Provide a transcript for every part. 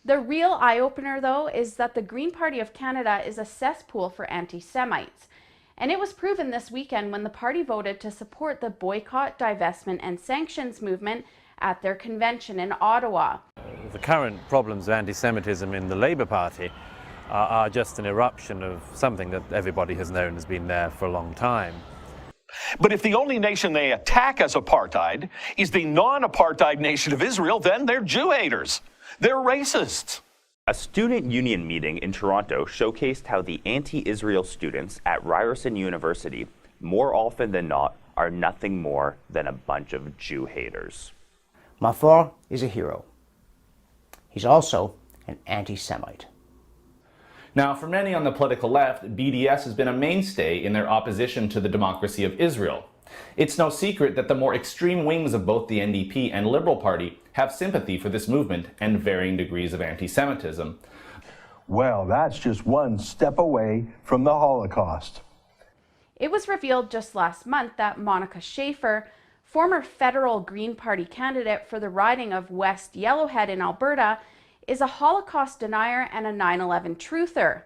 The real eye-opener, though, is that the Green Party of Canada is a cesspool for anti-Semites. And it was proven this weekend when the party voted to support the boycott, divestment and sanctions movement at their convention in Ottawa. The current problems of anti-Semitism in the Labour Party are just an eruption of something that everybody has known has been there for a long time. But if the only nation they attack as apartheid is the non-apartheid nation of Israel, then they're Jew haters. They're racists. A student union meeting in Toronto showcased how the anti-Israel students at Ryerson University, more often than not, are nothing more than a bunch of Jew haters. Mahler is a hero. He's also an anti-Semite. Now, for many on the political left, BDS has been a mainstay in their opposition to the democracy of Israel. It's no secret that the more extreme wings of both the NDP and Liberal Party have sympathy for this movement and varying degrees of anti-Semitism. Well, that's just one step away from the Holocaust. It was revealed just last month that Monica Schaefer, former federal Green Party candidate for the riding of West Yellowhead in Alberta, is a Holocaust denier and a 9/11 truther.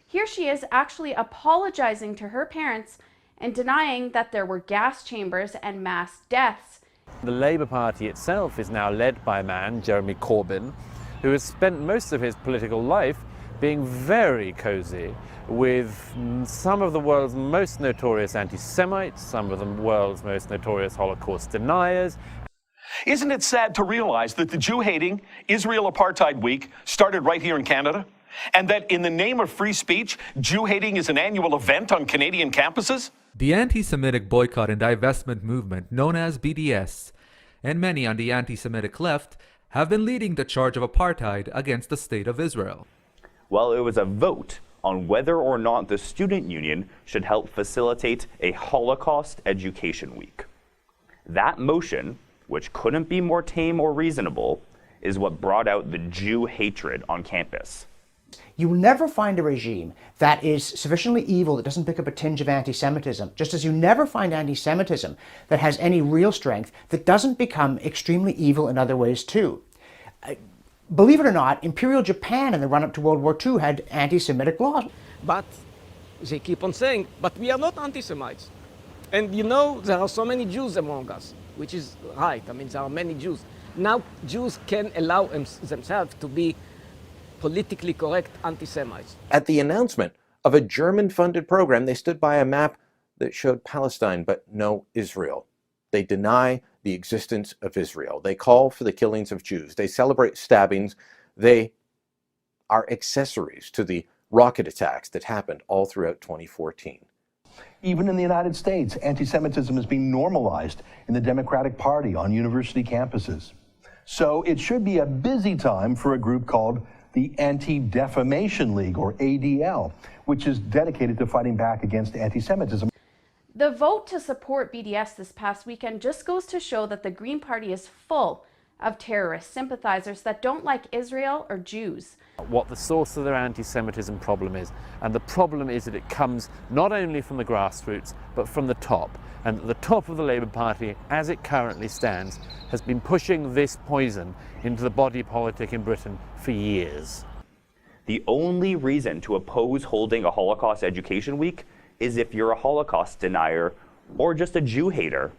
Here she is actually apologizing to her parents and denying that there were gas chambers and mass deaths. The Labour Party itself is now led by a man, Jeremy Corbyn, who has spent most of his political life being very cosy with some of the world's most notorious anti-Semites, some of the world's most notorious Holocaust deniers. Isn't it sad to realize that the Jew-hating Israel Apartheid Week started right here in Canada? And that in the name of free speech, Jew-hating is an annual event on Canadian campuses? The anti-Semitic boycott and divestment movement, known as BDS, and many on the anti-Semitic left, have been leading the charge of apartheid against the State of Israel. Well, it was a vote on whether or not the student union should help facilitate a Holocaust Education Week. That motion, which couldn't be more tame or reasonable, is what brought out the Jew hatred on campus. You will never find a regime that is sufficiently evil that doesn't pick up a tinge of anti-Semitism, just as you never find anti-Semitism that has any real strength that doesn't become extremely evil in other ways too. Believe it or not, Imperial Japan in the run-up to World War II had anti-Semitic laws. But they keep on saying, but we are not anti-Semites. And you know, there are so many Jews among us, which is right. I mean, there are many Jews. Now Jews can allow themselves to be politically correct anti-Semites. At the announcement of a German-funded program, they stood by a map that showed Palestine, but no Israel. They deny the existence of Israel. They call for the killings of Jews. They celebrate stabbings. They are accessories to the rocket attacks that happened all throughout 2014. Even in the United States, anti-Semitism is being normalized in the Democratic Party on university campuses. So it should be a busy time for a group called the Anti-Defamation League, or ADL, which is dedicated to fighting back against anti-Semitism. The vote to support BDS this past weekend just goes to show that the Green Party is full of terrorist sympathizers that don't like Israel or Jews. What the source of their anti-Semitism problem is, and the problem is that it comes not only from the grassroots but from the top, and that the top of the Labour Party, as it currently stands, has been pushing this poison into the body politic in Britain for years. The only reason to oppose holding a Holocaust Education Week is if you're a Holocaust denier or just a Jew hater,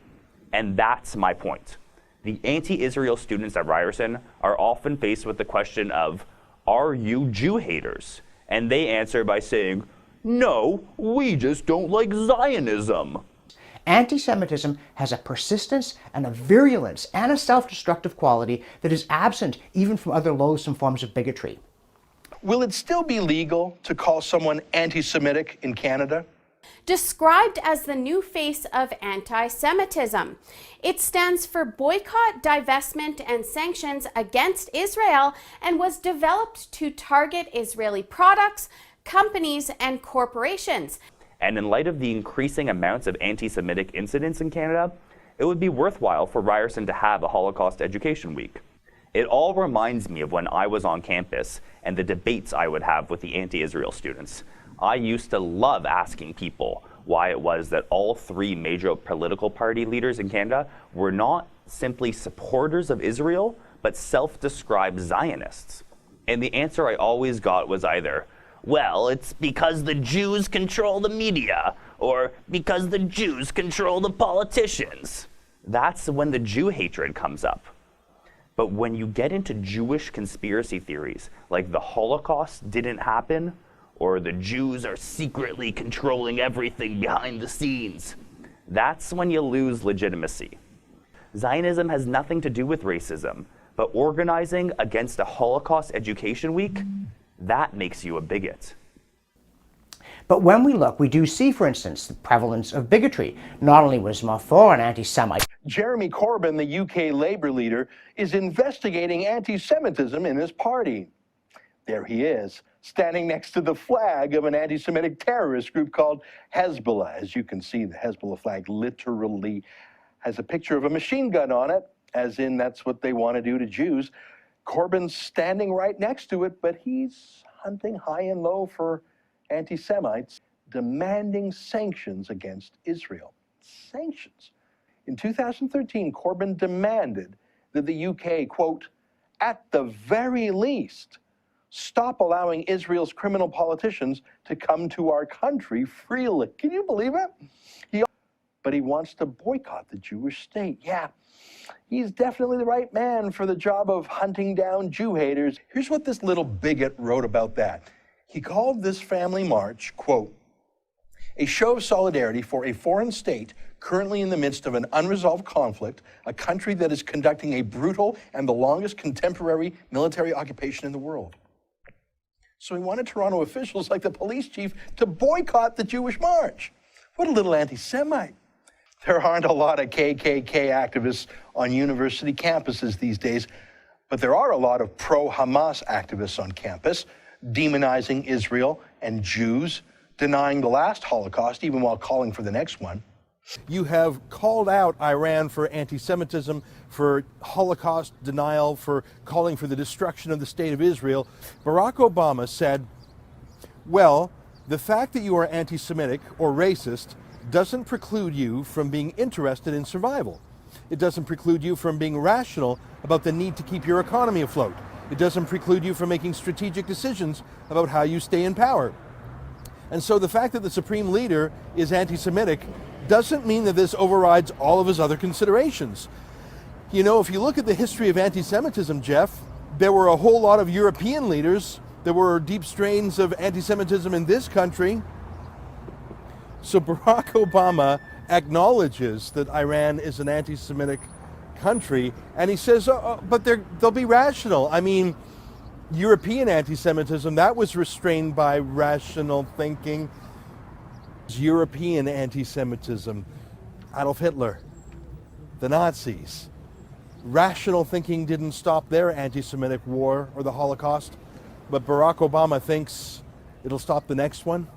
and that's my point. The anti-Israel students at Ryerson are often faced with the question of, are you Jew haters? And they answer by saying, no, we just don't like Zionism. Anti-Semitism has a persistence and a virulence and a self-destructive quality that is absent even from other loathsome forms of bigotry. Will it still be legal to call someone anti-Semitic in Canada? Described as the new face of anti-Semitism. It stands for boycott, divestment, and sanctions against Israel and was developed to target Israeli products, companies, and corporations. And in light of the increasing amounts of anti-Semitic incidents in Canada, it would be worthwhile for Ryerson to have a Holocaust Education Week. It all reminds me of when I was on campus and the debates I would have with the anti-Israel students. I used to love asking people why it was that all three major political party leaders in Canada were not simply supporters of Israel, but self-described Zionists. And the answer I always got was either, well, it's because the Jews control the media, or because the Jews control the politicians. That's when the Jew hatred comes up. But when you get into Jewish conspiracy theories, like the Holocaust didn't happen, or the Jews are secretly controlling everything behind the scenes, that's when you lose legitimacy. Zionism has nothing to do with racism, but organizing against a Holocaust Education Week, that makes you a bigot. But when we look, we do see, for instance, the prevalence of bigotry. Not only was Mahfour an anti-Semite. Jeremy Corbyn, the UK Labour leader, is investigating anti-Semitism in his party. There he is, standing next to the flag of an anti-Semitic terrorist group called Hezbollah. As you can see, the Hezbollah flag literally has a picture of a machine gun on it, as in that's what they want to do to Jews. Corbyn's standing right next to it, but he's hunting high and low for anti-Semites, demanding sanctions against Israel. Sanctions. In 2013, Corbyn demanded that the UK, quote, at the very least, stop allowing Israel's criminal politicians to come to our country freely. Can you believe it? But he wants to boycott the Jewish state. Yeah, he's definitely the right man for the job of hunting down Jew haters. Here's what this little bigot wrote about that. He called this family march, quote, a show of solidarity for a foreign state currently in the midst of an unresolved conflict, a country that is conducting a brutal and the longest contemporary military occupation in the world. So he wanted Toronto officials like the police chief to boycott the Jewish march. What a little anti-Semite. There aren't a lot of KKK activists on university campuses these days, but there are a lot of pro-Hamas activists on campus, demonizing Israel and Jews, denying the last Holocaust, even while calling for the next one. You have called out Iran for anti-Semitism, for Holocaust denial, for calling for the destruction of the state of Israel. Barack Obama said, well, the fact that you are anti-Semitic or racist doesn't preclude you from being interested in survival. It doesn't preclude you from being rational about the need to keep your economy afloat. It doesn't preclude you from making strategic decisions about how you stay in power. And so the fact that the Supreme Leader is anti-Semitic doesn't mean that this overrides all of his other considerations. You know, if you look at the history of anti-Semitism, Jeff, there were a whole lot of European leaders. There were deep strains of anti-Semitism in this country. So Barack Obama acknowledges that Iran is an anti-Semitic country, and he says, but they'll be rational. I mean, European anti-Semitism, that was restrained by rational thinking. European anti-Semitism, Adolf Hitler, the Nazis. Rational thinking didn't stop their anti-Semitic war or the Holocaust, but Barack Obama thinks it'll stop the next one.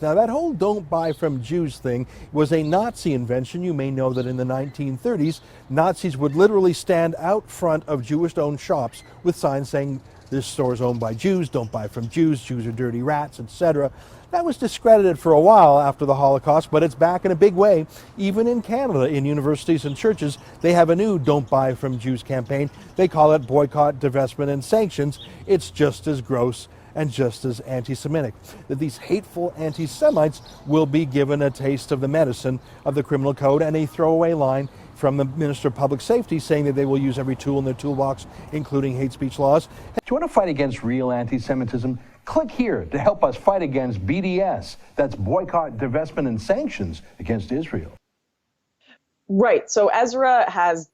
Now, that whole don't buy from Jews thing was a Nazi invention. You may know that in the 1930s, Nazis would literally stand out front of Jewish-owned shops with signs saying, this store is owned by Jews, don't buy from Jews, Jews are dirty rats, etc. That was discredited for a while after the Holocaust, but it's back in a big way. Even in Canada, in universities and churches, they have a new Don't Buy From Jews campaign. They call it boycott, divestment, and sanctions. It's just as gross and just as anti-Semitic. That these hateful anti-Semites will be given a taste of the medicine of the criminal code, and a throwaway line from the Minister of Public Safety saying that they will use every tool in their toolbox, including hate speech laws. Do you want to fight against real anti-Semitism? Click here to help us fight against BDS. That's boycott, divestment, and sanctions against Israel. Right. So Ezra has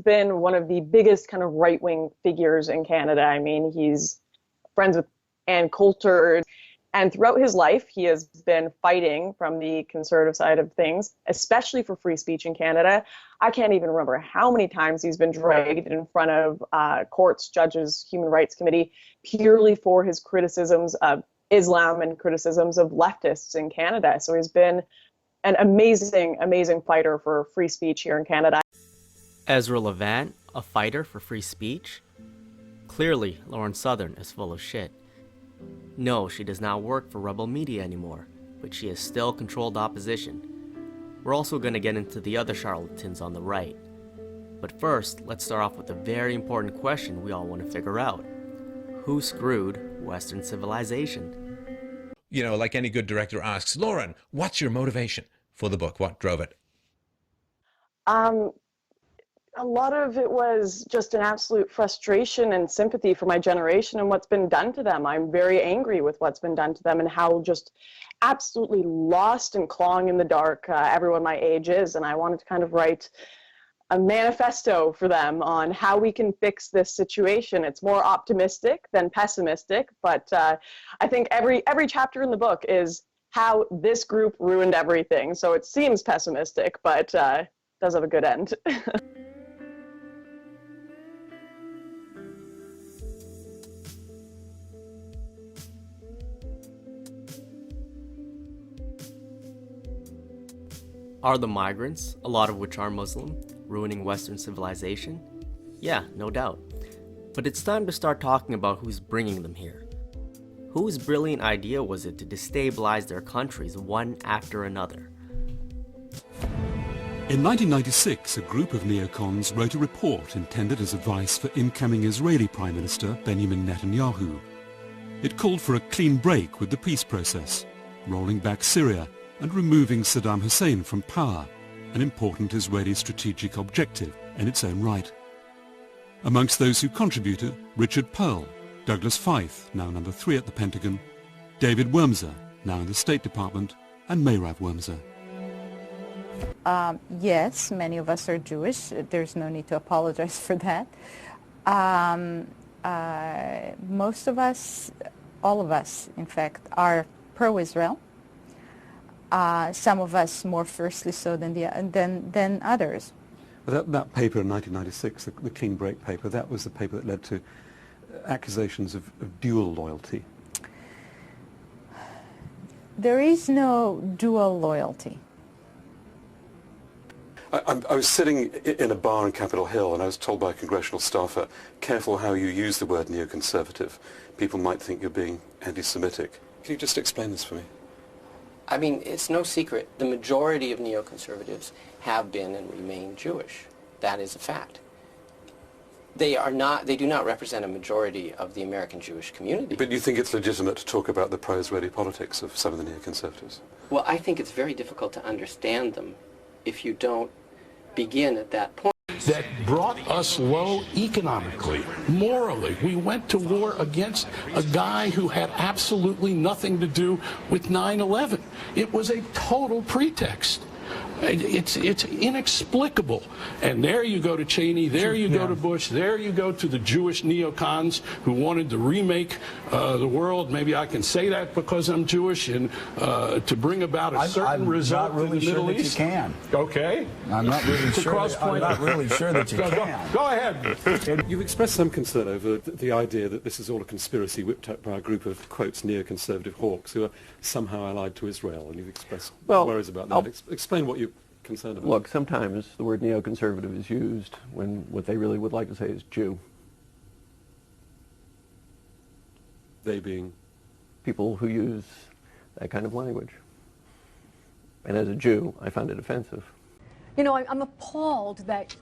been one of the biggest kind of right-wing figures in Canada. I mean, he's friends with Ann Coulter. And throughout his life, he has been fighting from the conservative side of things, especially for free speech in Canada. I can't even remember how many times he's been dragged in front of courts, judges, Human Rights Committee, purely for his criticisms of Islam and criticisms of leftists in Canada. So he's been an amazing, amazing fighter for free speech here in Canada. Ezra Levant, a fighter for free speech? Clearly, Lauren Southern is full of shit. No, she does not work for Rebel Media anymore, but she has still controlled opposition. We're also going to get into the other charlatans on the right. But first, let's start off with a very important question we all want to figure out. Who screwed Western civilization? You know, like any good director asks, Lauren, what's your motivation for the book? What drove it? A lot of it was just an absolute frustration and sympathy for my generation and what's been done to them. I'm very angry with what's been done to them and how just absolutely lost and clawing in the dark everyone my age is. And I wanted to kind of write a manifesto for them on how we can fix this situation. It's more optimistic than pessimistic, but I think every chapter in the book is how this group ruined everything. So it seems pessimistic, but does have a good end. Are the migrants, a lot of which are Muslim, ruining Western civilization? Yeah, no doubt. But it's time to start talking about who's bringing them here. Whose brilliant idea was it to destabilize their countries one after another? In 1996, a group of neocons wrote a report intended as advice for incoming Israeli Prime Minister Benjamin Netanyahu. It called for a clean break with the peace process, rolling back Syria and removing Saddam Hussein from power, an important Israeli strategic objective in its own right. Amongst those who contributed, Richard Pearl, Douglas Feith, now number 3 at the Pentagon, David Wurmser, now in the State Department, and Merav Wurmser. Yes, many of us are Jewish. There's no need to apologize for that. Most of us, all of us, in fact, are pro-Israel. Some of us more fiercely so than others. That paper in 1996, the Clean Break paper, that was the paper that led to accusations of dual loyalty. There is no dual loyalty. I was sitting in a bar on Capitol Hill and I was told by a congressional staffer, careful how you use the word neoconservative. People might think you're being anti-Semitic. Can you just explain this for me? I mean, it's no secret. The majority of neoconservatives have been and remain Jewish. That is a fact. They do not represent a majority of the American Jewish community. But you think it's legitimate to talk about the pro-Israeli politics of some of the neoconservatives? Well, I think it's very difficult to understand them if you don't begin at that point. That brought us low economically, morally. We went to war against a guy who had absolutely nothing to do with 9/11. It was a total pretext. It's inexplicable. And there you go to Cheney, there you go to Bush, there you go to the Jewish neocons who wanted to remake the world. Maybe I can say that because I'm Jewish, and to bring about a certain result in the Middle East. I'm not really sure that you can. Okay. I'm not really sure. I'm not really sure that you can. Go ahead. You've expressed some concern over the idea that this is all a conspiracy whipped up by a group of, quotes, neoconservative hawks who are somehow allied to Israel, and you've expressed worries about that. Explain what you're concerned about. Look, sometimes the word neoconservative is used when what they really would like to say is Jew. They being? People who use that kind of language. And as a Jew, I find it offensive. You know, I'm appalled that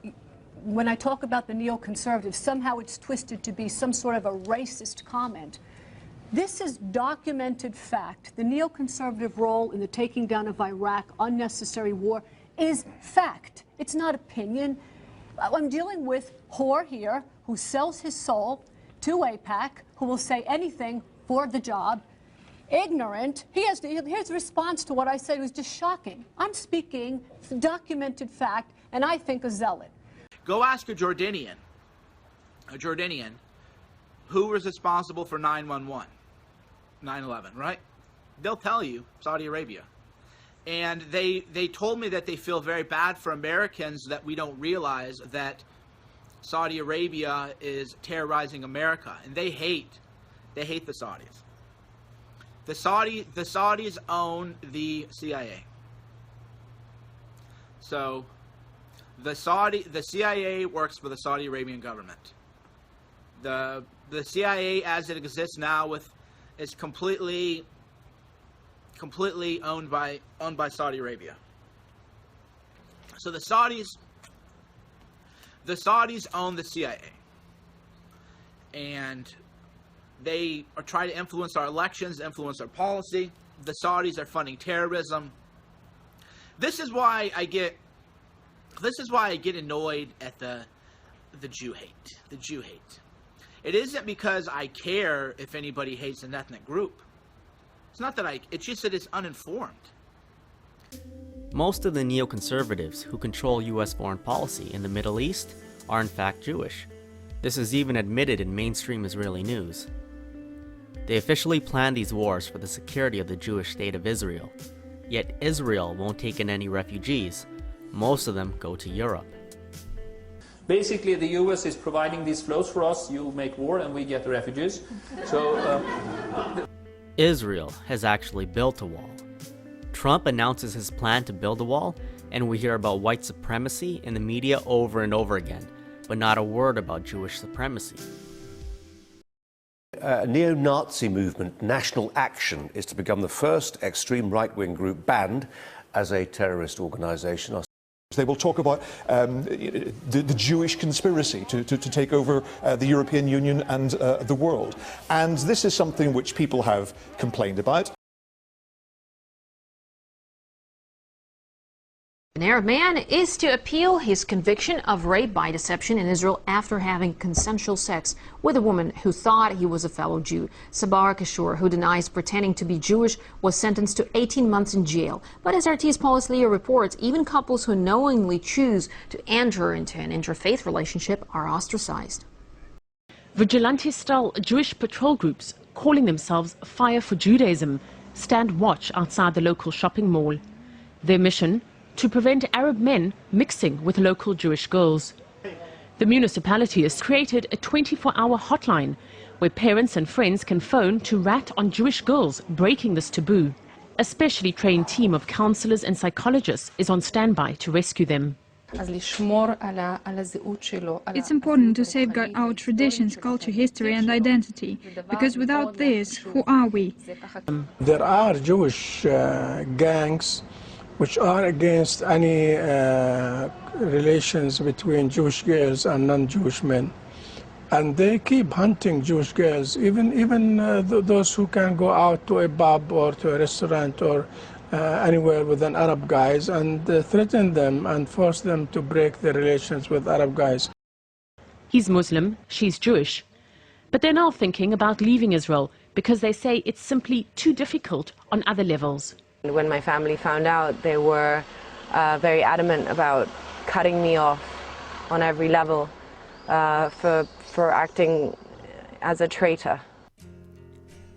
when I talk about the neoconservatives, somehow it's twisted to be some sort of a racist comment. This is documented fact. The neoconservative role in the taking down of Iraq, unnecessary war, is fact. It's not opinion. I'm dealing with whore here who sells his soul to AIPAC, who will say anything for the job. Ignorant. His response to what I said was just shocking. I'm speaking documented fact, and I think a zealot. Go ask a Jordanian, who was responsible for 9/11, 9/11, right? They'll tell you Saudi Arabia. And they told me that they feel very bad for Americans that we don't realize that Saudi Arabia is terrorizing America, and they hate the Saudis. The Saudis own the CIA. So the CIA works for the Saudi Arabian government. The CIA as it exists now is completely owned by Saudi Arabia. So the Saudis own the CIA. And They are trying to influence our elections, influence our policy. The Saudis are funding terrorism. This is why I get annoyed at the Jew hate. The Jew hate. It isn't because I care if anybody hates an ethnic group. It's not that it's just that it's uninformed. Most of the neoconservatives who control US foreign policy in the Middle East are in fact Jewish. This is even admitted in mainstream Israeli news. They officially planned these wars for the security of the Jewish state of Israel. Yet Israel won't take in any refugees. Most of them go to Europe. Basically, the US is providing these flows for us. You make war and we get the refugees. Israel has actually built a wall. Trump announces his plan to build a wall, and we hear about white supremacy in the media over and over again, but not a word about Jewish supremacy. A neo-Nazi movement, National Action, is to become the first extreme right-wing group banned as a terrorist organization. They will talk about the Jewish conspiracy to take over the European Union and the world. And this is something which people have complained about. An Arab man is to appeal his conviction of rape by deception in Israel after having consensual sex with a woman who thought he was a fellow Jew. Sabar Kishore, who denies pretending to be Jewish, was sentenced to 18 months in jail. But as RT's Paulus Leo reports, even couples who knowingly choose to enter into an interfaith relationship are ostracized. Vigilante-style Jewish patrol groups, calling themselves Fire for Judaism, stand watch outside the local shopping mall. Their mission? To prevent Arab men mixing with local Jewish girls. The municipality has created a 24-hour hotline where parents and friends can phone to rat on Jewish girls breaking this taboo. A specially trained team of counselors and psychologists is on standby to rescue them. It's important to safeguard our traditions, culture, history and identity, because without this, who are we? There are Jewish gangs which are against any relations between Jewish girls and non-Jewish men. And they keep hunting Jewish girls, even those who can go out to a pub or to a restaurant or anywhere with an Arab guys, and threaten them and force them to break their relations with Arab guys. He's Muslim, she's Jewish. But they're now thinking about leaving Israel because they say it's simply too difficult on other levels. When my family found out, they were very adamant about cutting me off on every level for acting as a traitor.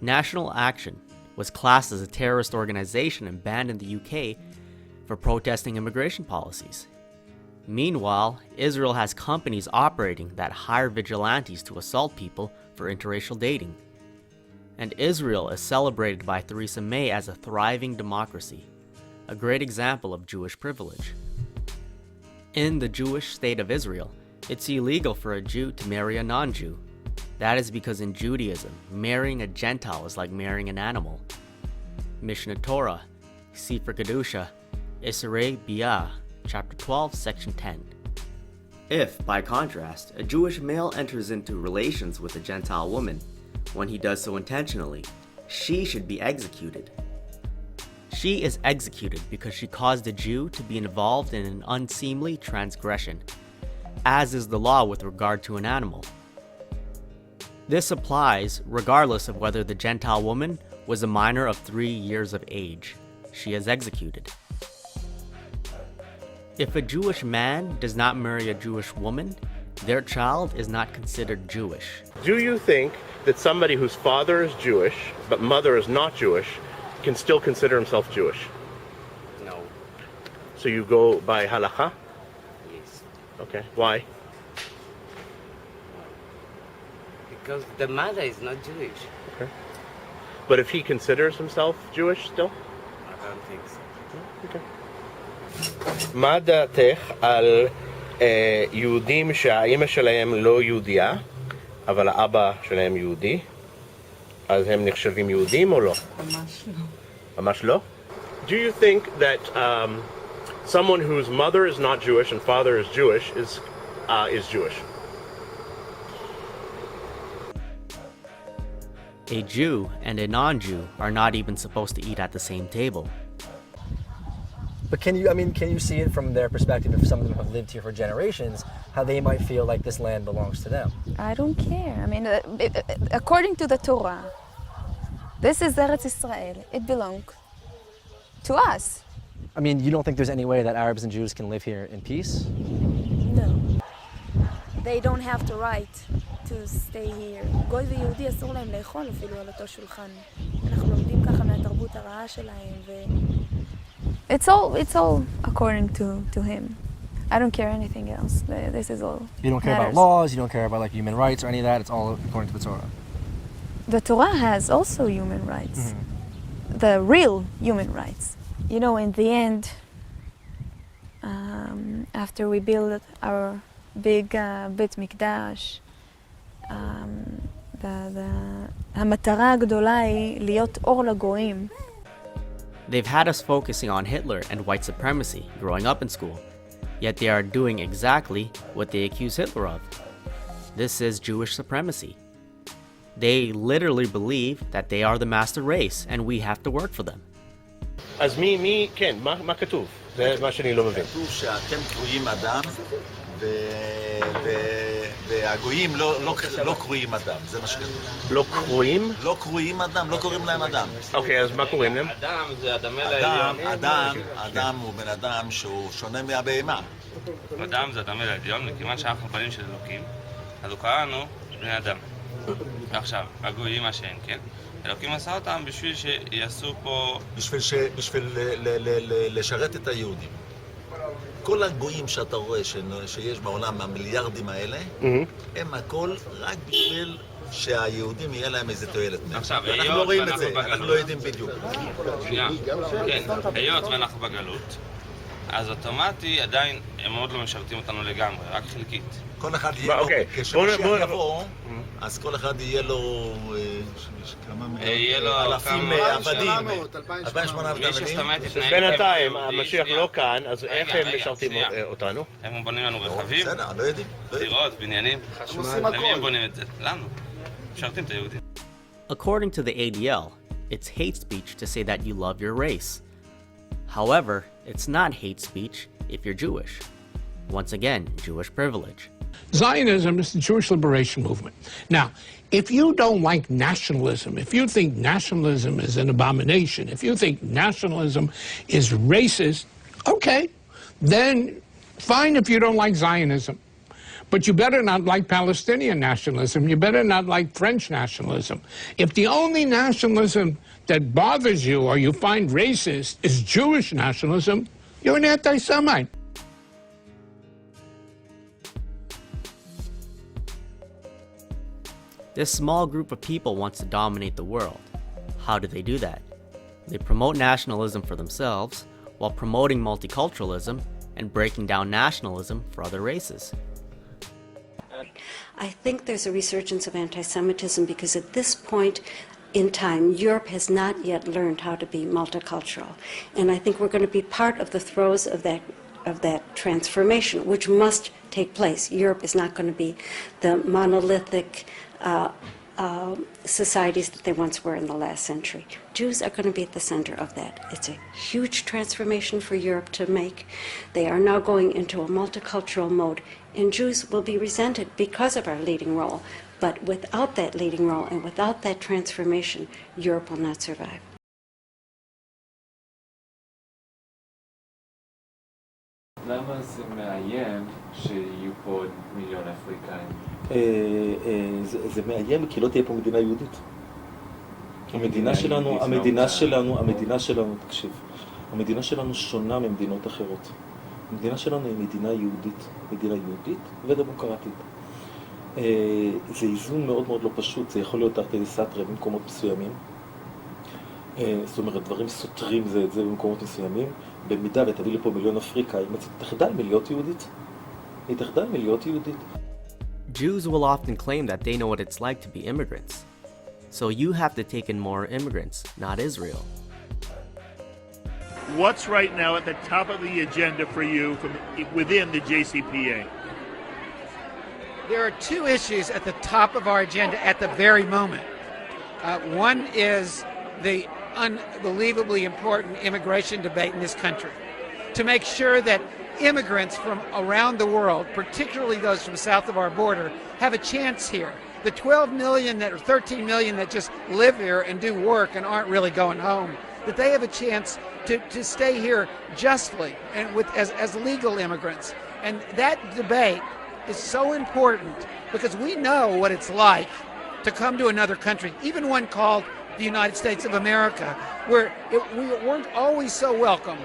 National Action was classed as a terrorist organization and banned in the UK for protesting immigration policies. Meanwhile, Israel has companies operating that hire vigilantes to assault people for interracial dating. And Israel is celebrated by Theresa May as a thriving democracy, a great example of Jewish privilege. In the Jewish state of Israel, it's illegal for a Jew to marry a non-Jew. That is because in Judaism, marrying a Gentile is like marrying an animal. Mishnah Torah, Sefer Kedusha, Isserei Biyah, chapter 12, section 10. If, by contrast, a Jewish male enters into relations with a Gentile woman, when he does so intentionally, she should be executed. She is executed because she caused a Jew to be involved in an unseemly transgression, as is the law with regard to an animal. This applies regardless of whether the Gentile woman was a minor of 3 years of age. She is executed. If a Jewish man does not marry a Jewish woman, their child is not considered Jewish. Do you think that somebody whose father is Jewish, but mother is not Jewish, can still consider himself Jewish? No. So you go by halakha? Yes. Okay, why? Because the mother is not Jewish. Okay. But if he considers himself Jewish still? I don't think so. Okay. מה דעתך על יהודים שהאמא שלהם לא יהודייה, אבל האבא שלהם יהודי, אז הם נחשבים יהודים או לא? ממש לא. ממש לא? Do you think that someone whose mother is not Jewish and father is Jewish is Jewish? A Jew and a non-Jew are not even supposed to eat at the same table. But can you see it from their perspective, if some of them have lived here for generations, how they might feel like this land belongs to them? I don't care. I mean, according to the Torah, this is Eretz Israel. It belongs to us. I mean, you don't think there's any way that Arabs and Jews can live here in peace? No. They don't have the right to stay here. גוי ויהודי אסור להם לאכול אפילו על אותו שולחן. אנחנו לומדים ככה מהתרבות הרעה שלהם It's all according to him. I don't care anything else. This is all. You don't care about laws, you don't care about like human rights or any of that, it's all according to the Torah. The Torah has also human rights. The real human rights. You know, in the end, after we build our big Beit Mikdash, המטרה הגדולה היא להיות אור לגויים. They've had us focusing on Hitler and white supremacy growing up in school, yet they are doing exactly what they accuse Hitler of. This is Jewish supremacy. They literally believe that they are the master race and we have to work for them. אז כן, מה כתוב? זה מה שאני לא מבין. כתוב שאתם קרויים אדם והגויים לא קרויים אדם, זה מה שכתוב. לא קרויים? לא קרויים אדם, לא קוראים להם אדם. אוקיי, אז מה קוראים להם? אדם זה אדם הוא בן אדם שהוא שונה מהבהמה. אדם זה אדם העליון, מכיוון שאנחנו בנים של אלוקים, אז הוא קרא לנו בני אדם. עכשיו, הגויים מה שאין, כן? אלוקים עשה אותם בשביל שיעשו פה... בשביל לשרת את היהודים. כל הגויים שאתה רואה שיש בעולם, המיליארדים האלה, הם הכל רק בשביל שהיהודים יהיה להם איזה תועלת. עכשיו, אנחנו לא רואים את זה, אנחנו לא יודעים בדיוק. שנייה, כן, היות ואנחנו בגלות, אז אוטומטי עדיין הם עוד לא משרתים אותנו לגמרי, רק חלקית. כל אחד יהיה לו, כשמשיח יבוא, אז כל אחד יהיה לו אלפים עבדים, 2,800 עבדים. בינתיים, המשיח לא כאן, אז איך הם משרתים אותנו? הם בונים לנו רכבים, לא יודעים. דירות, בניינים, למי הם בונים את זה? לנו. משרתים את היהודים. According to the ADL, it's hate speech to say that you love your race. However, it's not hate speech if you're Jewish. Once again, Jewish privilege. Zionism is the Jewish liberation movement. Now, if you don't like nationalism, if you think nationalism is an abomination, if you think nationalism is racist, okay, then fine if you don't like Zionism. But you better not like Palestinian nationalism. You better not like French nationalism. If the only nationalism that bothers you or you find racist is Jewish nationalism, you're an anti-Semite. This small group of people wants to dominate the world. How do they do that? They promote nationalism for themselves while promoting multiculturalism and breaking down nationalism for other races. I think there's a resurgence of anti-Semitism because at this point in time, Europe has not yet learned how to be multicultural. And I think we're going to be part of the throes of that transformation, which must take place. Europe is not going to be the monolithic societies that they once were in the last century. Jews are going to be at the center of that. It's a huge transformation for Europe to make. They are now going into a multicultural mode, and Jews will be resented because of our leading role. But without that leading role and without that transformation, Europe will not survive. למה זה מאיים שיהיו פה עוד מיליון אפריקאים? זה מאיים כי לא תהיה פה מדינה יהודית. המדינה שלנו, תקשיב, המדינה שלנו שונה ממדינות אחרות. המדינה שלנו היא מדינה יהודית ודמוקרטית. זה איזון מאוד מאוד לא פשוט, זה יכול להיות תרתי דסתרי במקומות מסוימים. זאת אומרת, דברים סותרים זה את זה במקומות מסוימים. במידה ותביא לפה מיליון אפריקאים, היא תחדל מלהיות יהודית. Jews will often claim that they know what it's like to be immigrants. So you have to take in more immigrants, not Israel. What's right now at the top of the agenda for you from within the JCPA? There are two issues at the top of our agenda at the very moment. One is the unbelievably important immigration debate in this country, to make sure that immigrants from around the world, particularly those from south of our border, have a chance here. The 12 million or 13 million that just live here and do work and aren't really going home, that they have a chance to stay here justly and as legal immigrants. And that debate is so important because we know what it's like to come to another country, even one called the United States of America, where we weren't always so welcome.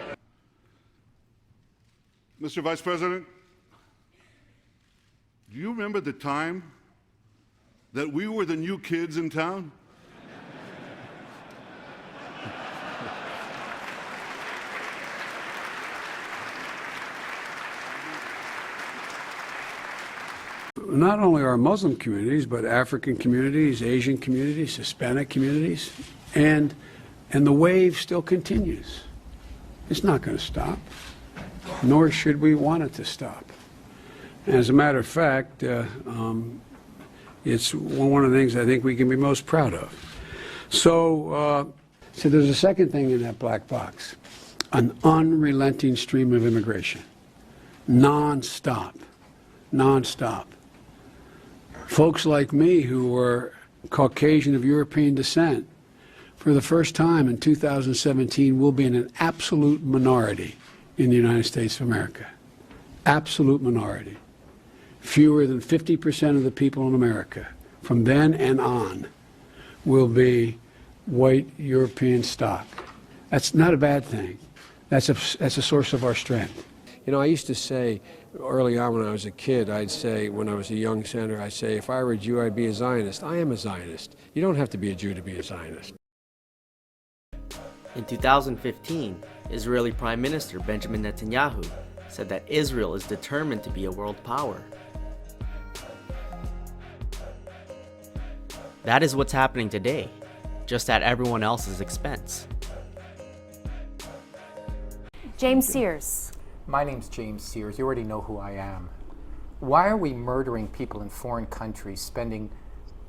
Mr. Vice President, do you remember the time that we were the new kids in town? Not only our Muslim communities, but African communities, Asian communities, Hispanic communities, and the wave still continues. It's not going to stop, nor should we want it to stop. As a matter of fact, it's one of the things I think we can be most proud of. So there's a second thing in that black box, an unrelenting stream of immigration, non-stop. Folks like me who were Caucasian of European descent, for the first time in 2017, will be in an absolute minority in the United States of America. Absolute minority. Fewer than 50% of the people in America, from then and on, will be white European stock. That's not a bad thing. That's a source of our strength. You know, I used to say early on when I was a kid, I'd say, when I was a young senator, I'd say, if I were a Jew, I'd be a Zionist. I am a Zionist. You don't have to be a Jew to be a Zionist. In 2015, Israeli Prime Minister Benjamin Netanyahu said that Israel is determined to be a world power. That is what's happening today, just at everyone else's expense. James Sears. My name's James Sears. You already know who I am. Why are we murdering people in foreign countries, spending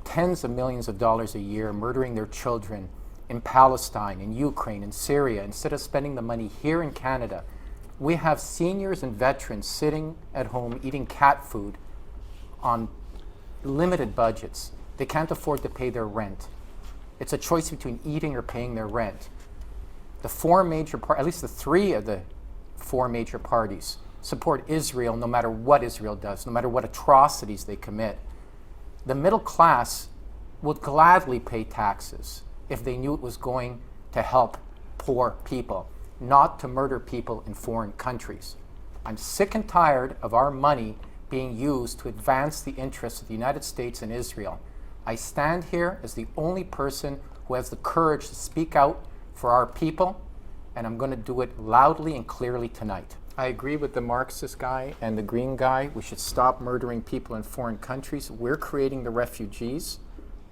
tens of millions of dollars a year, murdering their children in Palestine, in Ukraine, in Syria, instead of spending the money here in Canada? We have seniors and veterans sitting at home eating cat food on limited budgets. They can't afford to pay their rent. It's a choice between eating or paying their rent. The four major at least the three of the four major parties support Israel no matter what Israel does, no matter what atrocities they commit. The middle class would gladly pay taxes if they knew it was going to help poor people, not to murder people in foreign countries. I'm sick and tired of our money being used to advance the interests of the United States and Israel. I stand here as the only person who has the courage to speak out for our people, and I'm going to do it loudly and clearly tonight. I agree with the Marxist guy and the Green guy. We should stop murdering people in foreign countries. We're creating the refugees,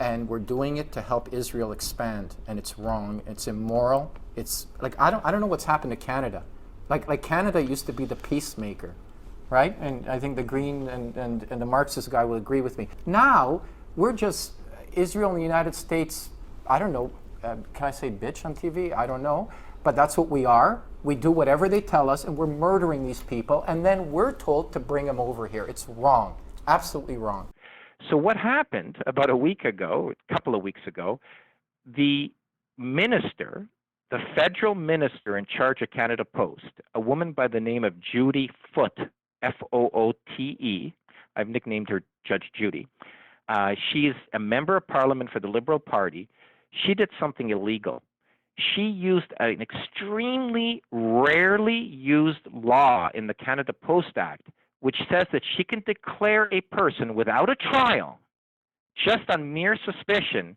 and we're doing it to help Israel expand, and it's wrong. It's immoral. It's like I don't know what's happened to Canada. Like Canada used to be the peacemaker, right? And I think the Green and the Marxist guy will agree with me. Now we're just Israel and the United States. I don't know. Can I say bitch on TV? I don't know. But that's what we are. We do whatever they tell us, and we're murdering these people, and then we're told to bring them over here. It's wrong. Absolutely wrong. So what happened about a week ago, a couple of weeks ago, the minister, the federal minister in charge of Canada Post, a woman by the name of Judy Foote, F-O-O-T-E, I've nicknamed her Judge Judy. She is a member of Parliament for the Liberal Party. She did something illegal. She used an extremely rarely used law in the Canada Post Act, which says that she can declare a person without a trial, just on mere suspicion,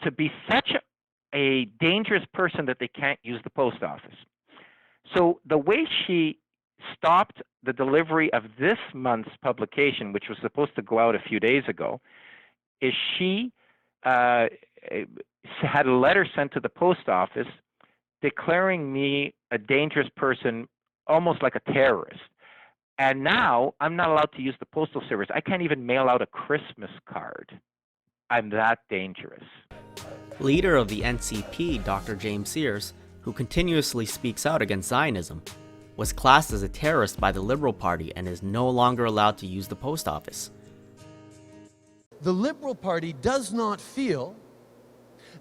to be such a dangerous person that they can't use the post office. So the way she stopped the delivery of this month's publication, which was supposed to go out a few days ago, is she had a letter sent to the post office declaring me a dangerous person, almost like a terrorist. And now I'm not allowed to use the postal service. I can't even mail out a Christmas card. I'm that dangerous. Leader of the NCP, Dr. James Sears, who continuously speaks out against Zionism, was classed as a terrorist by the Liberal Party and is no longer allowed to use the post office. The Liberal Party does not feel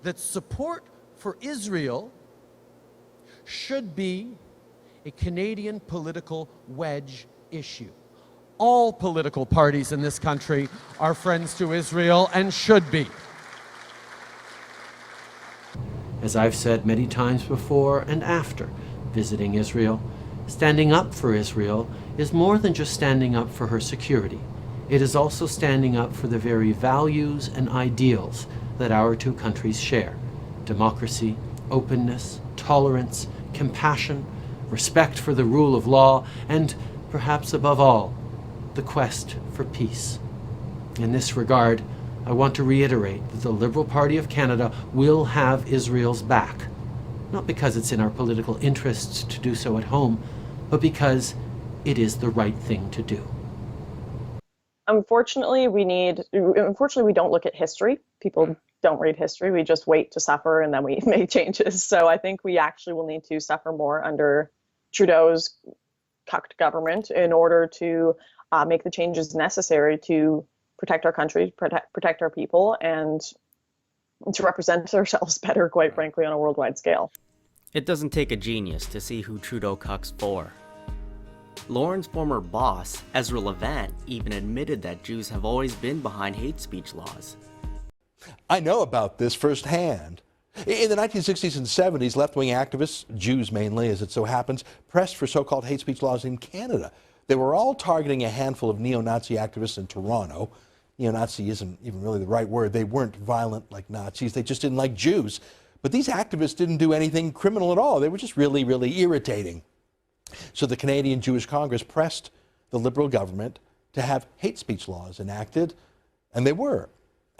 that support for Israel should be a Canadian political wedge issue. All political parties in this country are friends to Israel and should be. As I've said many times before and after visiting Israel, standing up for Israel is more than just standing up for her security. It is also standing up for the very values and ideals that our two countries share: democracy, openness, tolerance, compassion, respect for the rule of law, and perhaps above all, the quest for peace. In this regard, I want to reiterate that the Liberal Party of Canada will have Israel's back, not because it's in our political interests to do so at home, but because it is the right thing to do. Unfortunately, we don't look at history. People don't read history. We just wait to suffer and then we make changes. So I think we actually will need to suffer more under Trudeau's cucked government in order to make the changes necessary to protect our country, protect our people, and to represent ourselves better, quite frankly, on a worldwide scale. It doesn't take a genius to see who Trudeau cucks for. Lauren's former boss, Ezra Levant, even admitted that Jews have always been behind hate speech laws. I know about this firsthand. In the 1960s and 70s, left-wing activists, Jews mainly as it so happens, pressed for so-called hate speech laws in Canada. They were all targeting a handful of neo-Nazi activists in Toronto. Neo-Nazi isn't even really the right word. They weren't violent like Nazis. They just didn't like Jews. But these activists didn't do anything criminal at all. They were just really, really irritating. So the Canadian Jewish Congress pressed the Liberal government to have hate speech laws enacted, and they were.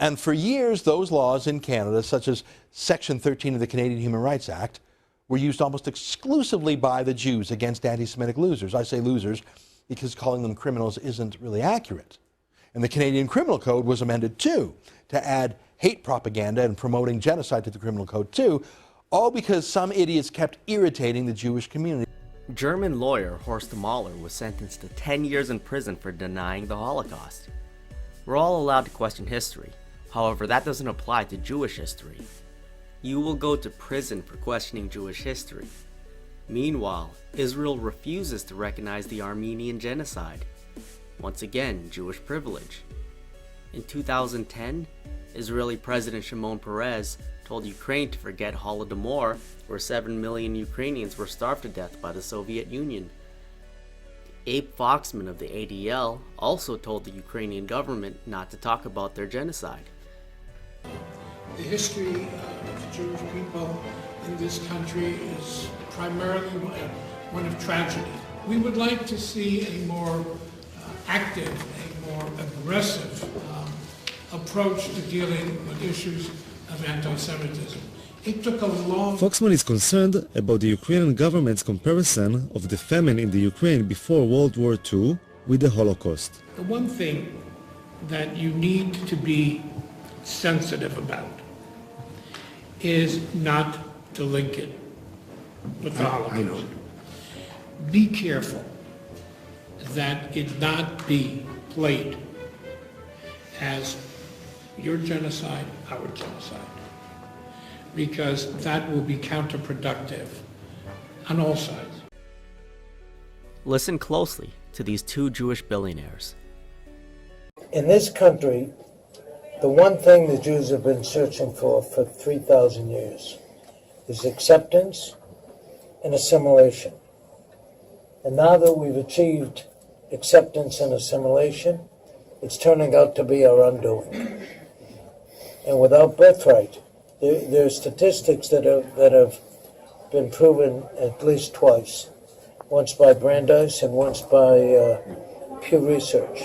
And for years, those laws in Canada, such as Section 13 of the Canadian Human Rights Act, were used almost exclusively by the Jews against anti-Semitic losers. I say losers because calling them criminals isn't really accurate. And the Canadian Criminal Code was amended too, to add hate propaganda and promoting genocide to the Criminal Code too, all because some idiots kept irritating the Jewish community. German lawyer Horst Mahler was sentenced to 10 years in prison for denying the Holocaust. We're all allowed to question history. However, that doesn't apply to Jewish history. You will go to prison for questioning Jewish history. Meanwhile, Israel refuses to recognize the Armenian genocide. Once again, Jewish privilege. In 2010, Israeli President Shimon Peres told Ukraine to forget Holodomor, where 7 million Ukrainians were starved to death by the Soviet Union. Abe Foxman of the ADL also told the Ukrainian government not to talk about their genocide. The history of the Jewish people in this country is primarily one of tragedy. We would like to see a more active, a more aggressive approach to dealing with issues of anti-Semitism. It took a long... Foxman is concerned about the Ukrainian government's comparison of the famine in the Ukraine before World War II with the Holocaust. The one thing that you need to be sensitive about is not to link it with the Holocaust. I know. Be careful that it not be played as your genocide, our genocide, because that will be counterproductive on all sides. Listen closely to these two Jewish billionaires. In this country, the one thing the Jews have been searching for 3,000 years is acceptance and assimilation. And now that we've achieved acceptance and assimilation, it's turning out to be our undoing. And without birthright, there are statistics that have been proven at least twice, once by Brandeis and once by Pew Research,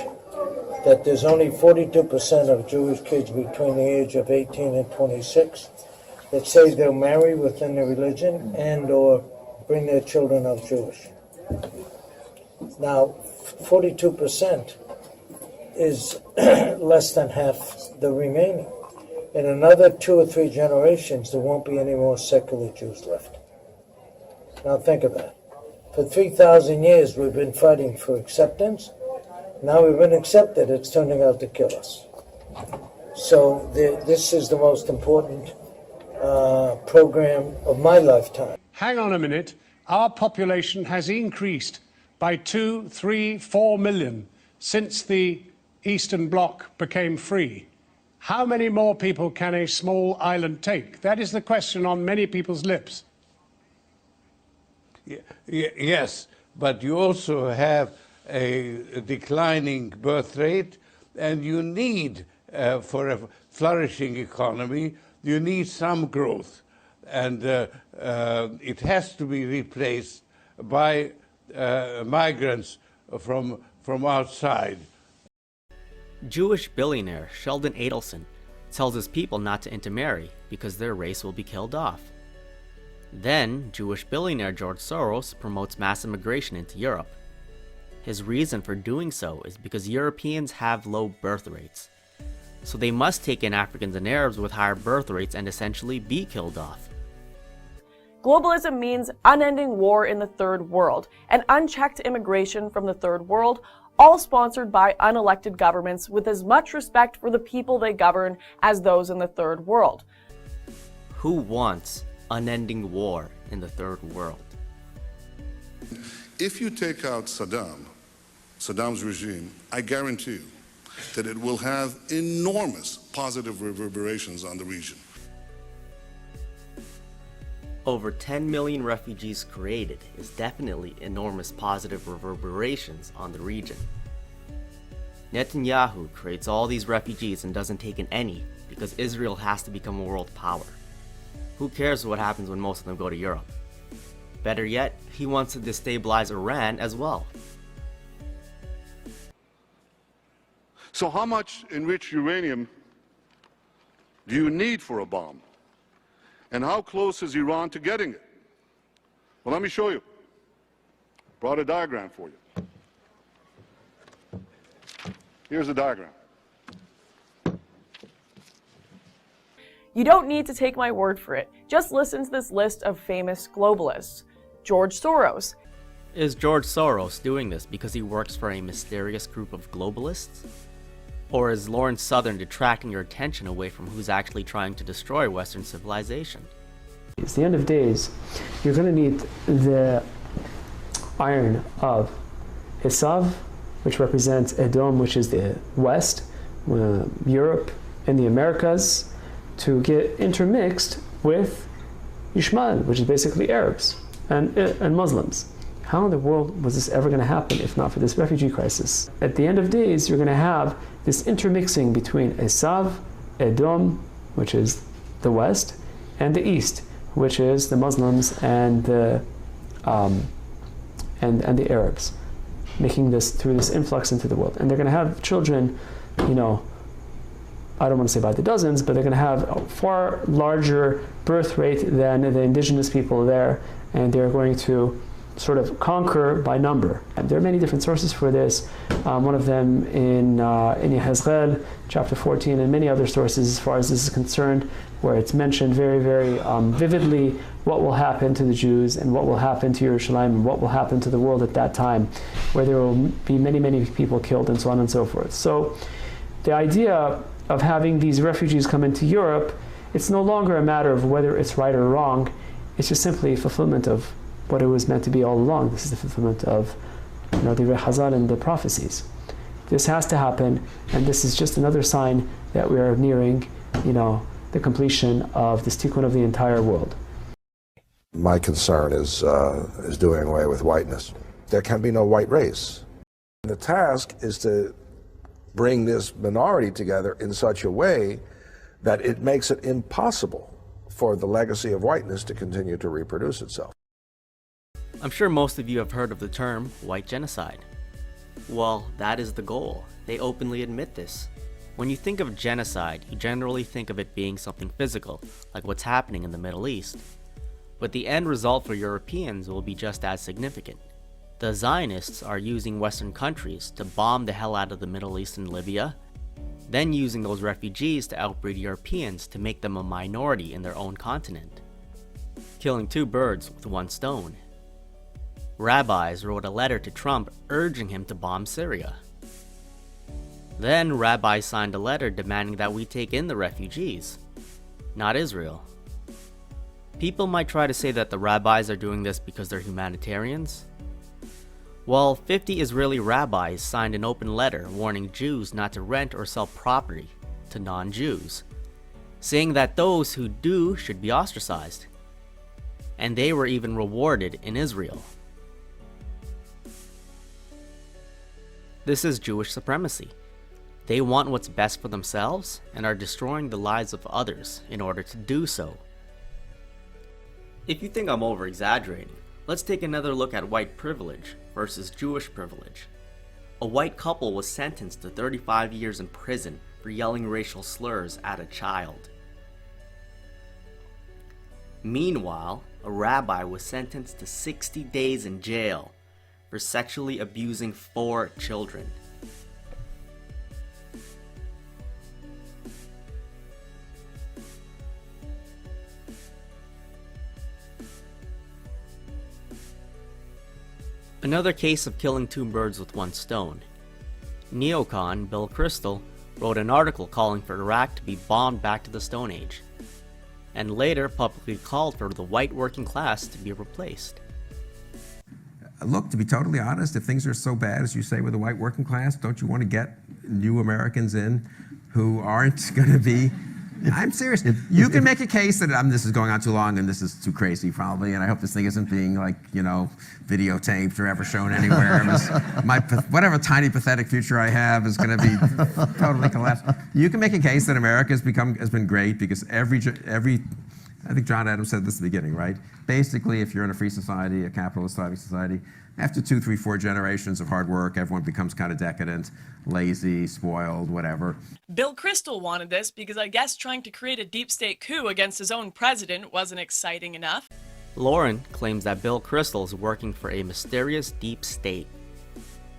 that there's only 42% of Jewish kids between the age of 18 and 26 that say they'll marry within their religion and or bring their children up Jewish. Now, 42% is less than half the remaining. in another 2 or 3 generations, there won't be any more secular Jews left. Now think of that. For 3,000 years, we've been fighting for acceptance. Now we've been accepted, it's turning out to kill us. So this is the most important program of my lifetime. Hang on a minute. Our population has increased by 2, 3, 4 million since the Eastern Bloc became free. How many more people can a small island take? That is the question on many people's lips. Yes, but you also have a declining birth rate, and you need, for a flourishing economy, you need some growth. And it has to be replaced by migrants from outside. Jewish billionaire Sheldon Adelson tells his people not to intermarry because their race will be killed off. Then, Jewish billionaire George Soros promotes mass immigration into Europe. His reason for doing so is because Europeans have low birth rates, so they must take in Africans and Arabs with higher birth rates and essentially be killed off. Globalism means unending war in the Third World and unchecked immigration from the Third World, all sponsored by unelected governments with as much respect for the people they govern as those in the Third World. Who wants unending war in the Third World? If you take out Saddam's regime, I guarantee you that it will have enormous positive reverberations on the region. Over 10 million refugees created is definitely enormous positive reverberations on the region. Netanyahu creates all these refugees and doesn't take in any because Israel has to become a world power. Who cares what happens when most of them go to Europe? Better yet, he wants to destabilize Iran as well. So how much enriched uranium do you need for a bomb? And how close is Iran to getting it? Well, let me show you. Brought a diagram for you. Here's the diagram. You don't need to take my word for it. Just listen to this list of famous globalists. George Soros. Is George Soros doing this because he works for a mysterious group of globalists? Or is Lawrence Southern detracting your attention away from who's actually trying to destroy Western civilization? It's the end of days. You're going to need the iron of Esav, which represents Edom, which is the West, Europe, and the Americas, to get intermixed with Ishmael, which is basically Arabs and Muslims. How in the world was this ever going to happen if not for this refugee crisis? At the end of days, you're going to have this intermixing between Esav, Edom, which is the West, and the East, which is the Muslims and the Arabs, making this through this influx into the world. And they're going to have children, you know, I don't want to say by the dozens, but they're going to have a far larger birth rate than the indigenous people there, and they're going to sort of conquer by number. And there are many different sources for this. One of them in Yehezkel, chapter 14, and many other sources as far as this is concerned, where it's mentioned very, very vividly what will happen to the Jews and what will happen to Yerushalayim and what will happen to the world at that time, where there will be many, many people killed and so on and so forth. So the idea of having these refugees come into Europe, it's no longer a matter of whether it's right or wrong. It's just simply a fulfillment of what it was meant to be all along. This is the fulfillment of, the Hazal and the prophecies. This has to happen, and this is just another sign that we are nearing, the completion of this tikkun of the entire world. My concern is doing away with whiteness. There can be no white race. The task is to bring this minority together in such a way that it makes it impossible for the legacy of whiteness to continue to reproduce itself. I'm sure most of you have heard of the term white genocide. Well, that is the goal. They openly admit this. When you think of genocide, you generally think of it being something physical, like what's happening in the Middle East. But the end result for Europeans will be just as significant. The Zionists are using Western countries to bomb the hell out of the Middle East and Libya, then using those refugees to outbreed Europeans to make them a minority in their own continent. Killing two birds with one stone. Rabbis wrote a letter to Trump urging him to bomb Syria. Then rabbis signed a letter demanding that we take in the refugees, not Israel. People might try to say that the rabbis are doing this because they're humanitarians. Well, 50 Israeli rabbis signed an open letter warning Jews not to rent or sell property to non-Jews, saying that those who do should be ostracized. And they were even rewarded in Israel. This is Jewish supremacy. They want what's best for themselves and are destroying the lives of others in order to do so. If you think I'm over-exaggerating, let's take another look at white privilege versus Jewish privilege. A white couple was sentenced to 35 years in prison for yelling racial slurs at a child. Meanwhile, a rabbi was sentenced to 60 days in jail for sexually abusing 4 children. Another case of killing two birds with one stone. Neocon Bill Kristol wrote an article calling for Iraq to be bombed back to the Stone Age, and later publicly called for the white working class to be replaced. Look, to be totally honest, if things are so bad as you say with the white working class, don't you want to get new Americans in who aren't going to be... I'm serious. You can make a case that this is going on too long and this is too crazy probably, and I hope this thing isn't being videotaped or ever shown anywhere. Whatever tiny pathetic future I have is going to be totally collapsed. You can make a case that America has been great because every I think John Adams said this at the beginning, right? Basically, if you're in a free society, a capitalist society, after 2, 3, 4 generations of hard work, everyone becomes kind of decadent, lazy, spoiled, whatever. Bill Kristol wanted this because I guess trying to create a deep state coup against his own president wasn't exciting enough. Lauren claims that Bill Kristol is working for a mysterious deep state.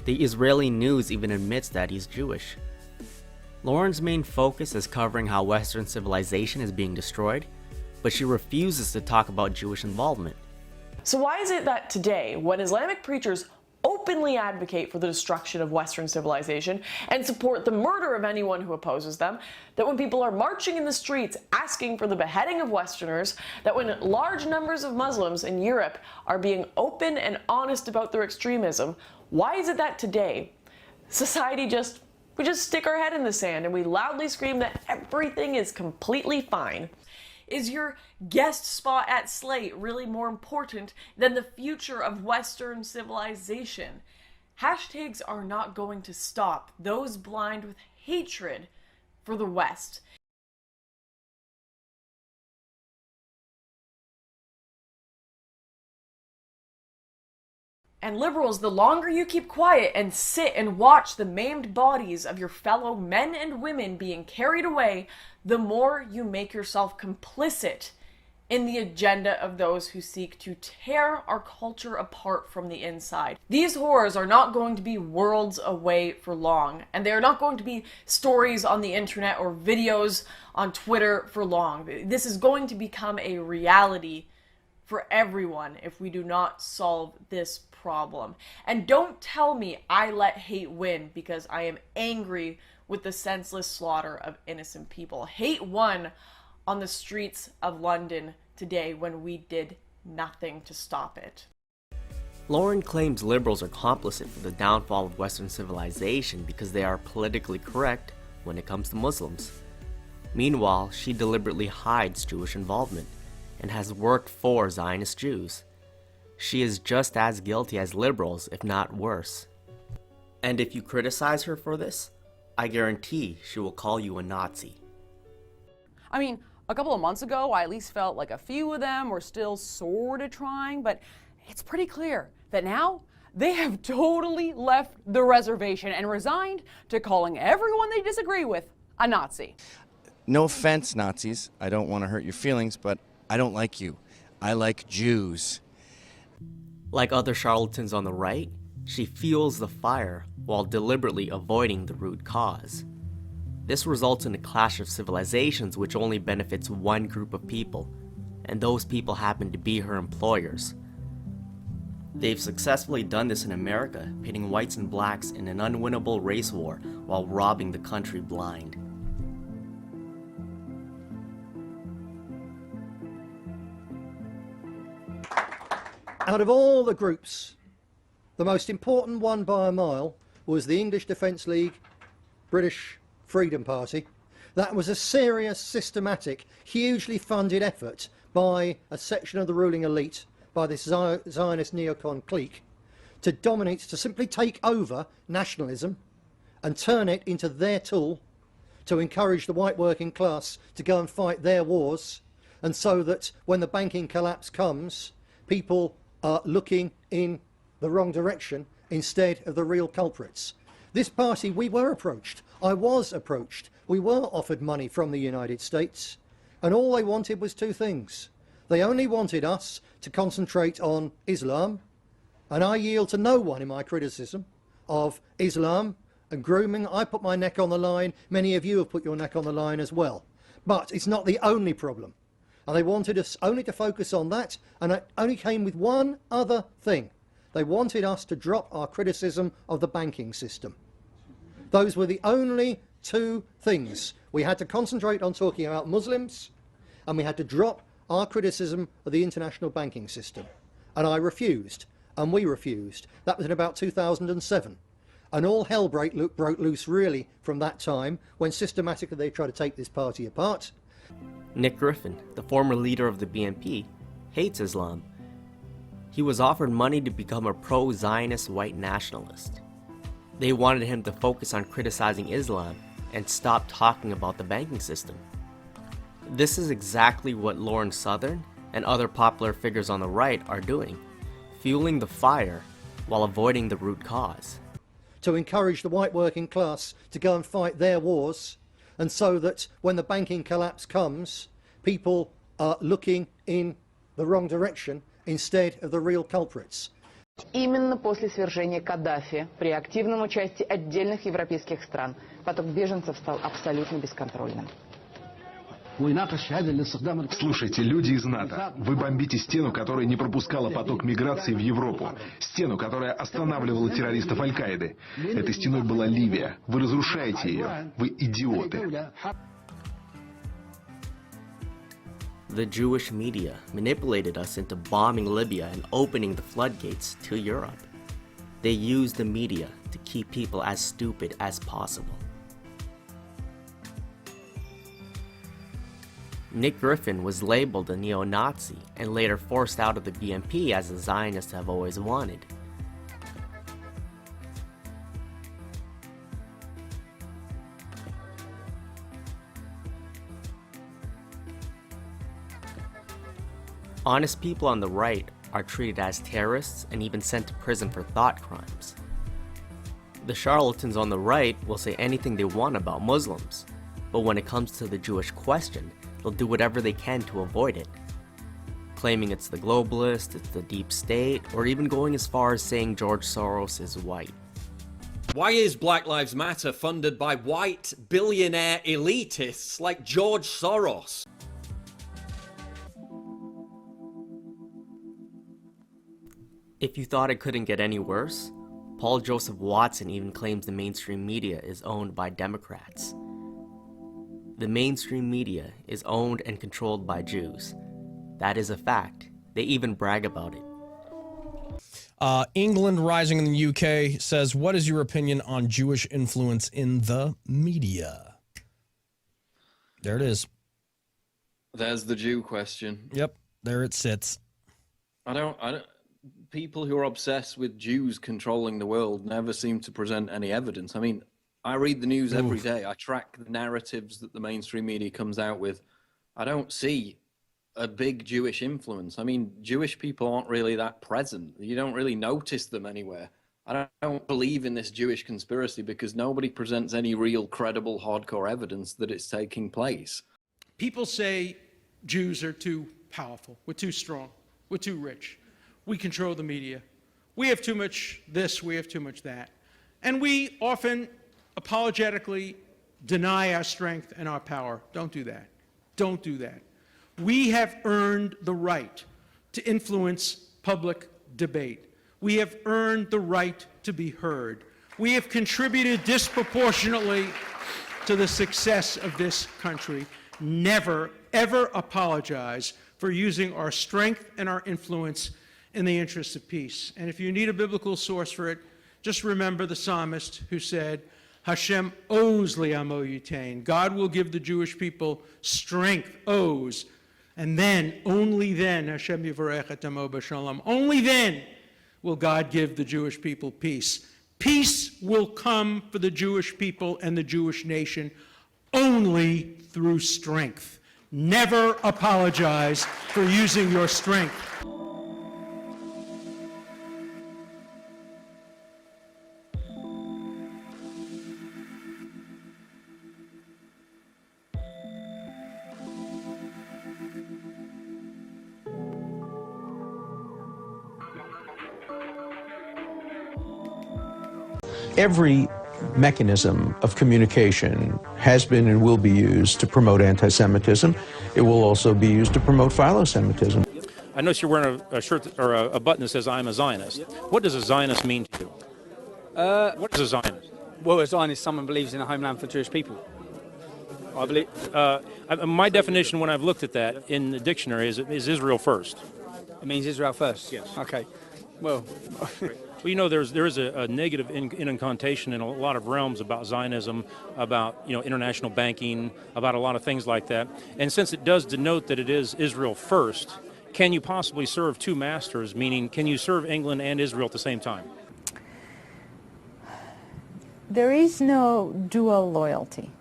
The Israeli news even admits that he's Jewish. Lauren's main focus is covering how Western civilization is being destroyed, but she refuses to talk about Jewish involvement. So why is it that today, when Islamic preachers openly advocate for the destruction of Western civilization and support the murder of anyone who opposes them, that when people are marching in the streets asking for the beheading of Westerners, that when large numbers of Muslims in Europe are being open and honest about their extremism, why is it that today society we just stick our head in the sand and we loudly scream that everything is completely fine? Is your guest spot at Slate really more important than the future of Western civilization? Hashtags are not going to stop those blind with hatred for the West. And liberals, the longer you keep quiet and sit and watch the maimed bodies of your fellow men and women being carried away, the more you make yourself complicit in the agenda of those who seek to tear our culture apart from the inside. These horrors are not going to be worlds away for long, and they are not going to be stories on the internet or videos on Twitter for long. This is going to become a reality for everyone if we do not solve this problem. And don't tell me I let hate win because I am angry with the senseless slaughter of innocent people. Hate won on the streets of London today when we did nothing to stop it. Lauren claims liberals are complicit for the downfall of Western civilization because they are politically correct when it comes to Muslims. Meanwhile, she deliberately hides Jewish involvement and has worked for Zionist Jews. She is just as guilty as liberals, if not worse. And if you criticize her for this, I guarantee she will call you a Nazi. I mean, a couple of months ago, I at least felt like a few of them were still sort of trying, but it's pretty clear that now they have totally left the reservation and resigned to calling everyone they disagree with a Nazi. No offense, Nazis. I don't want to hurt your feelings, but I don't like you. I like Jews. Like other charlatans on the right, she fuels the fire while deliberately avoiding the root cause. This results in a clash of civilizations which only benefits one group of people, and those people happen to be her employers. They've successfully done this in America, pitting whites and blacks in an unwinnable race war while robbing the country blind. Out of all the groups, the most important one by a mile was the English Defence League, British Freedom Party. That was a serious, systematic, hugely funded effort by a section of the ruling elite, by this Zionist neocon clique, to dominate, to simply take over nationalism and turn it into their tool to encourage the white working class to go and fight their wars, and so that when the banking collapse comes, people are looking in the wrong direction instead of the real culprits. This party, we were approached. I was approached. We were offered money from the United States, and all they wanted was two things. They only wanted us to concentrate on Islam, and I yield to no one in my criticism of Islam and grooming. I put my neck on the line. Many of you have put your neck on the line as well. But it's not the only problem. And they wanted us only to focus on that, and it only came with one other thing. They wanted us to drop our criticism of the banking system. Those were the only two things. We had to concentrate on talking about Muslims, and we had to drop our criticism of the international banking system. And I refused, and we refused. That was in about 2007. And all hell broke loose really from that time, when systematically they tried to take this party apart. Nick Griffin, the former leader of the BNP, hates Islam. He was offered money to become a pro-Zionist white nationalist. They wanted him to focus on criticizing Islam and stop talking about the banking system. This is exactly what Lauren Southern and other popular figures on the right are doing, fueling the fire while avoiding the root cause. To encourage the white working class to go and fight their wars, and so that when the banking collapse comes, people are looking in the wrong direction instead of the real culprits. Именно после свержения Каддафи, при активном участии отдельных европейских стран, поток беженцев стал абсолютно бесконтрольным. Слушайте, люди из НАТО, вы бомбите стену, которая не пропускала поток миграции в Европу. Стену, которая останавливала террористов Аль-Каиды. Этой стеной была Ливия. Вы разрушаете ее. Вы идиоты. The Jewish media manipulated us into bombing Libya and opening the floodgates to Europe. They used the media to keep people as stupid as possible. Nick Griffin was labeled a neo-Nazi and later forced out of the BNP, as the Zionists have always wanted. Honest people on the right are treated as terrorists and even sent to prison for thought crimes. The charlatans on the right will say anything they want about Muslims, but when it comes to the Jewish question, they'll do whatever they can to avoid it, claiming it's the globalists, it's the deep state, or even going as far as saying George Soros is white. Why is Black Lives Matter funded by white billionaire elitists like George Soros? If you thought it couldn't get any worse, Paul Joseph Watson even claims the mainstream media is owned by Democrats. The mainstream media is owned and controlled by Jews. That is a fact. They even brag about it. England Rising in the UK says, what is your opinion on Jewish influence in the media? There it is. There's the Jew question. Yep, there it sits. I don't people who are obsessed with Jews controlling the world never seem to present any evidence. I mean, I read the news every day. I track the narratives that the mainstream media comes out with. I don't see a big Jewish influence. I mean, Jewish people aren't really that present. You don't really notice them anywhere. I don't believe in this Jewish conspiracy because nobody presents any real credible hardcore evidence that it's taking place. People say Jews are too powerful, we're too strong, we're too rich, we control the media, we have too much this, we have too much that. And we often apologetically deny our strength and our power. Don't do that. Don't do that. We have earned the right to influence public debate. We have earned the right to be heard. We have contributed disproportionately to the success of this country. Never, ever apologize for using our strength and our influence in the interest of peace. And if you need a biblical source for it, just remember the psalmist who said, Hashem oz li'amo yitain. God will give the Jewish people strength, oz, and then, only then, Hashem yivarech et amo b'shalom. Only then will God give the Jewish people peace. Peace will come for the Jewish people and the Jewish nation only through strength. Never apologize for using your strength. Every mechanism of communication has been and will be used to promote anti-Semitism. It will also be used to promote philo-Semitism. I notice you're wearing a shirt or a button that says "I'm a Zionist." What does a Zionist mean to you? What is a Zionist? Well, a Zionist is someone who believes in a homeland for Jewish people. I believe. My definition, when I've looked at that in the dictionary, is Israel first. It means Israel first. Yes. Okay. Well. Well, you know, there is a negative incantation in a lot of realms about Zionism, about international banking, about a lot of things like that. And since it does denote that it is Israel first, can you possibly serve two masters? Meaning, can you serve England and Israel at the same time? There is no dual loyalty.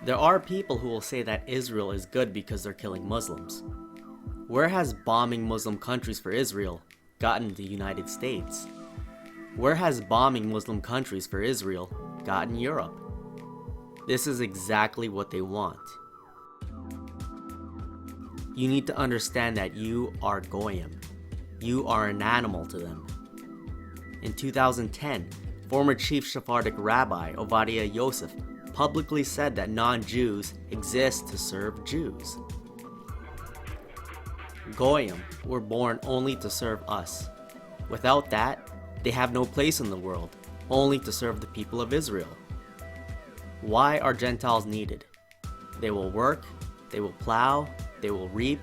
There are people who will say that Israel is good because they're killing Muslims. Where has bombing Muslim countries for Israel gotten the United States? Where has bombing Muslim countries for Israel gotten Europe? This is exactly what they want. You need to understand that you are Goyim. You are an animal to them. In 2010, former Chief Sephardic Rabbi Ovadia Yosef publicly said that non-Jews exist to serve Jews. Goyim were born only to serve us. Without that, they have no place in the world, only to serve the people of Israel. Why are Gentiles needed? They will work, they will plow, they will reap,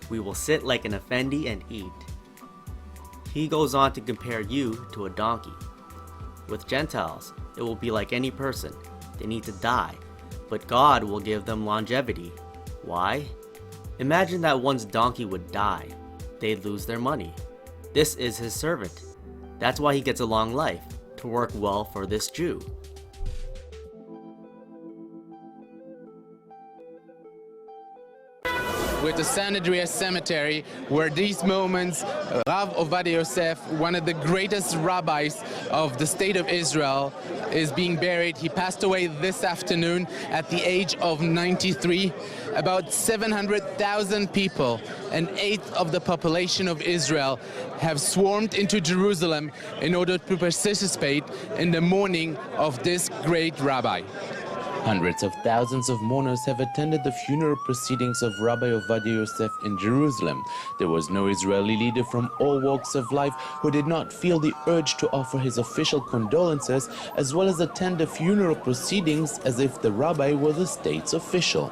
we will sit like an effendi and eat. He goes on to compare you to a donkey. With Gentiles, it will be like any person. They need to die, but God will give them longevity. Why? Imagine that one's donkey would die. They'd lose their money. This is his servant. That's why he gets a long life, to work well for this Jew. With the Sanhedria Cemetery, where these moments, Rav Ovadia Yosef, one of the greatest rabbis of the state of Israel, is being buried. He passed away this afternoon at the age of 93. About 700,000 people, an eighth of the population of Israel, have swarmed into Jerusalem in order to participate in the mourning of this great rabbi. Hundreds of thousands of mourners have attended the funeral proceedings of Rabbi Ovadia Yosef in Jerusalem. There was no Israeli leader from all walks of life who did not feel the urge to offer his official condolences as well as attend the funeral proceedings as if the rabbi was a state's official.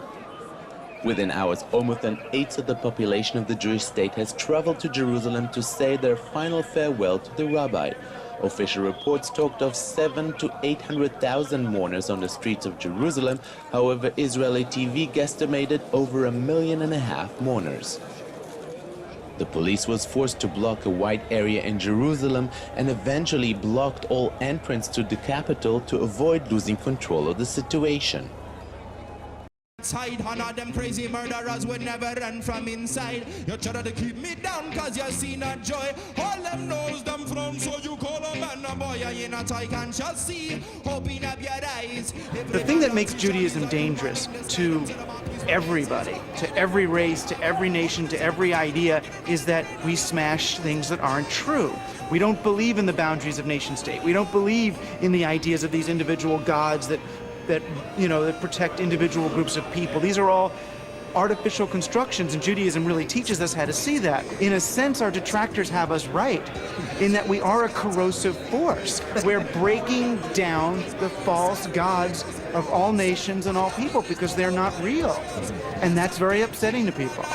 Within hours, almost an eighth of the population of the Jewish state has traveled to Jerusalem to say their final farewell to the rabbi. Official reports talked of 700,000 to 800,000 mourners on the streets of Jerusalem. However, Israeli TV guesstimated over 1.5 million mourners. The police was forced to block a wide area in Jerusalem and eventually blocked all entrance to the capital to avoid losing control of the situation. Inside, and them crazy murderers will never run from inside. You try to keep me down cause you see not joy. All them knows them from, so you call a man a boy. You not I can just see, open up your eyes. The thing that makes Judaism dangerous to everybody, to every race, to every nation, to every idea, is that we smash things that aren't true. We don't believe in the boundaries of nation state. We don't believe in the ideas of these individual gods that protect individual groups of people. These are all artificial constructions, and Judaism really teaches us how to see that. In a sense, our detractors have us right, in that we are a corrosive force. We're breaking down the false gods of all nations and all people because they're not real. And that's very upsetting to people.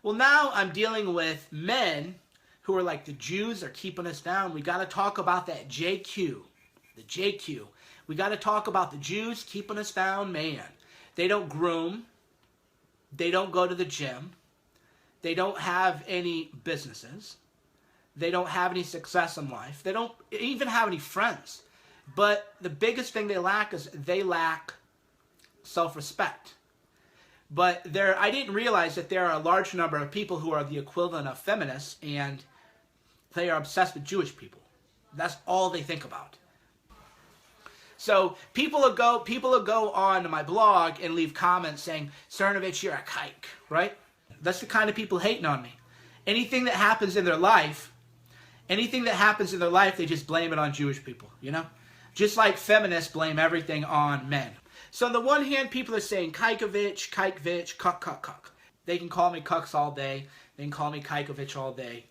Well, now I'm dealing with men who are like, the Jews are keeping us down. We got to talk about that JQ, the JQ. We got to talk about the Jews keeping us down, man. They don't groom. They don't go to the gym. They don't have any businesses. They don't have any success in life. They don't even have any friends. But the biggest thing they lack is they lack self-respect. But I didn't realize that there are a large number of people who are the equivalent of feminists, and they are obsessed with Jewish people. That's all they think about. So people will go on my blog and leave comments saying, Cernovich, you're a kike, right? That's the kind of people hating on me. Anything that happens in their life, they just blame it on Jewish people, you know? Just like feminists blame everything on men. So on the one hand, people are saying Kaikovich, Kaikvich, cuck, cuck, cuck. They can call me cucks all day. They can call me Kaikovich all day.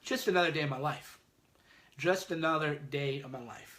Just another day of my life. Just another day of my life.